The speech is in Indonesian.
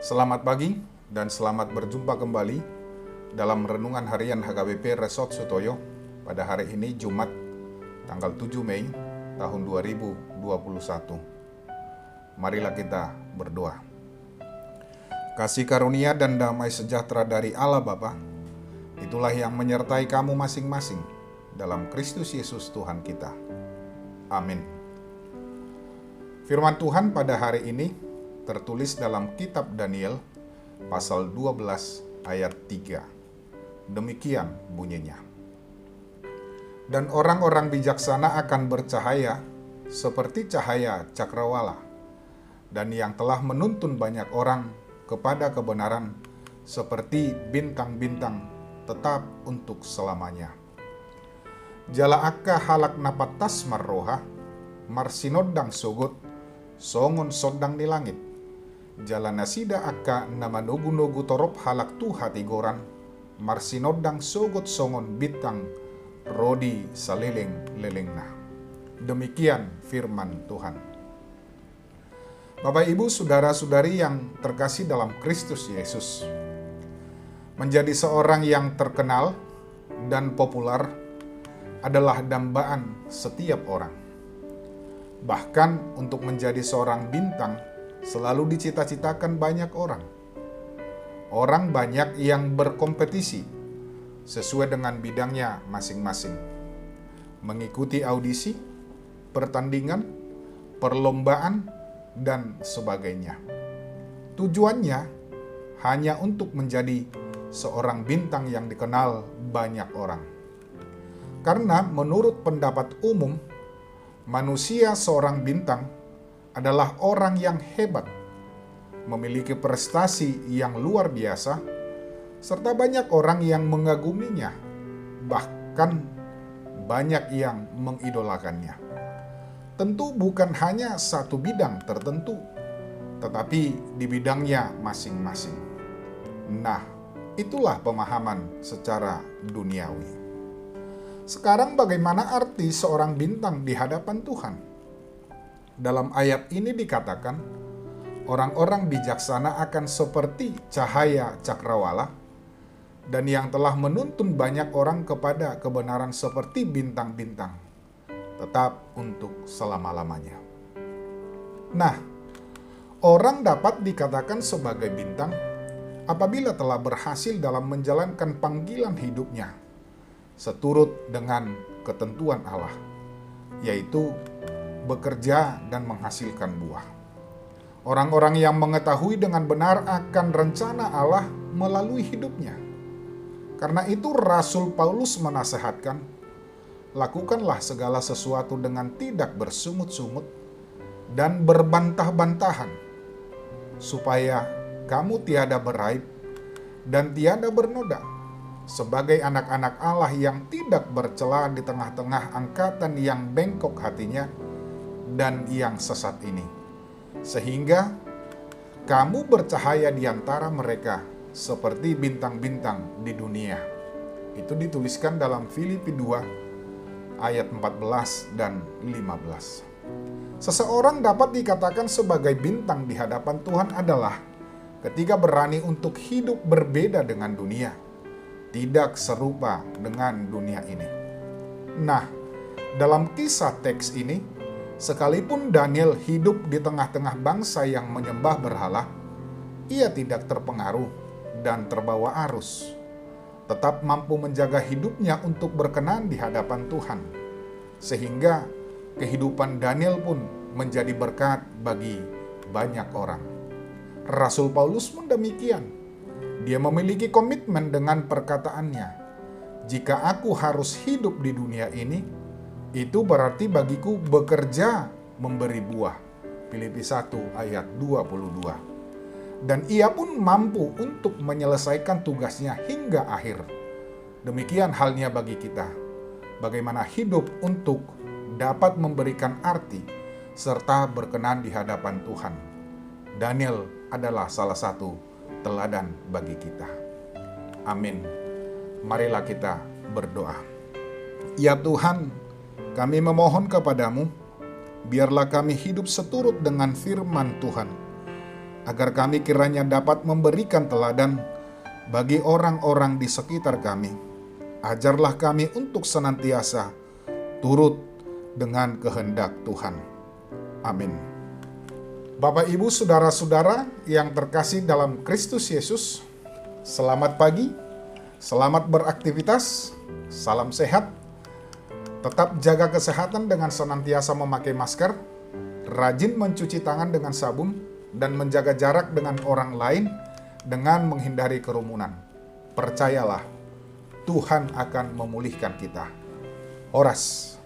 Selamat pagi dan selamat berjumpa kembali dalam Renungan Harian HKBP Resort Sutoyo pada hari ini Jumat tanggal 7 Mei tahun 2021. Marilah kita berdoa. Kasih karunia dan damai sejahtera dari Allah Bapa, itulah yang menyertai kamu masing-masing dalam Kristus Yesus Tuhan kita. Amin. Firman Tuhan pada hari ini tertulis dalam kitab Daniel pasal 12 ayat 3. Demikian bunyinya. Dan orang-orang bijaksana akan bercahaya seperti cahaya cakrawala, dan yang telah menuntun banyak orang kepada kebenaran seperti bintang-bintang tetap untuk selamanya. Jala akka halak napat tasmar roha, marsinodang sogot, songon sodang di langit. Jalan nasida akka nama nogu-nogu torop halak tu hati goran, marsinodang sogot songon bintang rodi saleleng-lelengna. Demikian firman Tuhan. Bapak Ibu saudara-saudari yang terkasih dalam Kristus Yesus, menjadi seorang yang terkenal dan populer adalah dambaan setiap orang. Bahkan untuk menjadi seorang bintang selalu dicita-citakan banyak orang. Orang banyak yang berkompetisi sesuai dengan bidangnya masing-masing, mengikuti audisi, pertandingan, perlombaan, dan sebagainya. Tujuannya hanya untuk menjadi seorang bintang yang dikenal banyak orang. Karena menurut pendapat umum, manusia seorang bintang adalah orang yang hebat, memiliki prestasi yang luar biasa, serta banyak orang yang mengaguminya, bahkan banyak yang mengidolakannya. Tentu bukan hanya satu bidang tertentu, tetapi di bidangnya masing-masing. Nah, itulah pemahaman secara duniawi. Sekarang bagaimana arti seorang bintang di hadapan Tuhan? Dalam ayat ini dikatakan, orang-orang bijaksana akan seperti cahaya cakrawala, dan yang telah menuntun banyak orang kepada kebenaran seperti bintang-bintang, tetap untuk selama-lamanya. Nah, orang dapat dikatakan sebagai bintang apabila telah berhasil dalam menjalankan panggilan hidupnya, seturut dengan ketentuan Allah, yaitu bekerja dan menghasilkan buah. Orang-orang yang mengetahui dengan benar akan rencana Allah melalui hidupnya. Karena itu Rasul Paulus menasihatkan, lakukanlah segala sesuatu dengan tidak bersungut-sungut dan berbantah-bantahan, supaya kamu tiada beraib dan tiada bernoda, sebagai anak-anak Allah yang tidak bercela di tengah-tengah angkatan yang bengkok hatinya dan yang sesat ini, sehingga kamu bercahaya di antara mereka seperti bintang-bintang di dunia. Itu dituliskan dalam Filipi 2 ayat 14 dan 15. Seseorang dapat dikatakan sebagai bintang di hadapan Tuhan adalah ketika berani untuk hidup berbeda dengan dunia, tidak serupa dengan dunia ini. Nah, dalam kisah teks ini, sekalipun Daniel hidup di tengah-tengah bangsa yang menyembah berhala, ia tidak terpengaruh dan terbawa arus, tetap mampu menjaga hidupnya untuk berkenan di hadapan Tuhan, sehingga kehidupan Daniel pun menjadi berkat bagi banyak orang. Rasul Paulus pun demikian. Dia memiliki komitmen dengan perkataannya, "Jika aku harus hidup di dunia ini, itu berarti bagiku bekerja memberi buah." Filipi 1 ayat 22. Dan ia pun mampu untuk menyelesaikan tugasnya hingga akhir. Demikian halnya bagi kita. Bagaimana hidup untuk dapat memberikan arti serta berkenan di hadapan Tuhan. Daniel adalah salah satu teladan bagi kita. Amin. Marilah kita berdoa. Ya Tuhan, kami memohon kepadamu, biarlah kami hidup seturut dengan firman Tuhan, agar kami kiranya dapat memberikan teladan bagi orang-orang di sekitar kami. Ajarlah kami untuk senantiasa turut dengan kehendak Tuhan. Amin. Bapak, Ibu, saudara-saudara yang terkasih dalam Kristus Yesus, selamat pagi, selamat beraktivitas, salam sehat. Tetap jaga kesehatan dengan senantiasa memakai masker, rajin mencuci tangan dengan sabun, dan menjaga jarak dengan orang lain dengan menghindari kerumunan. Percayalah, Tuhan akan memulihkan kita. Horas.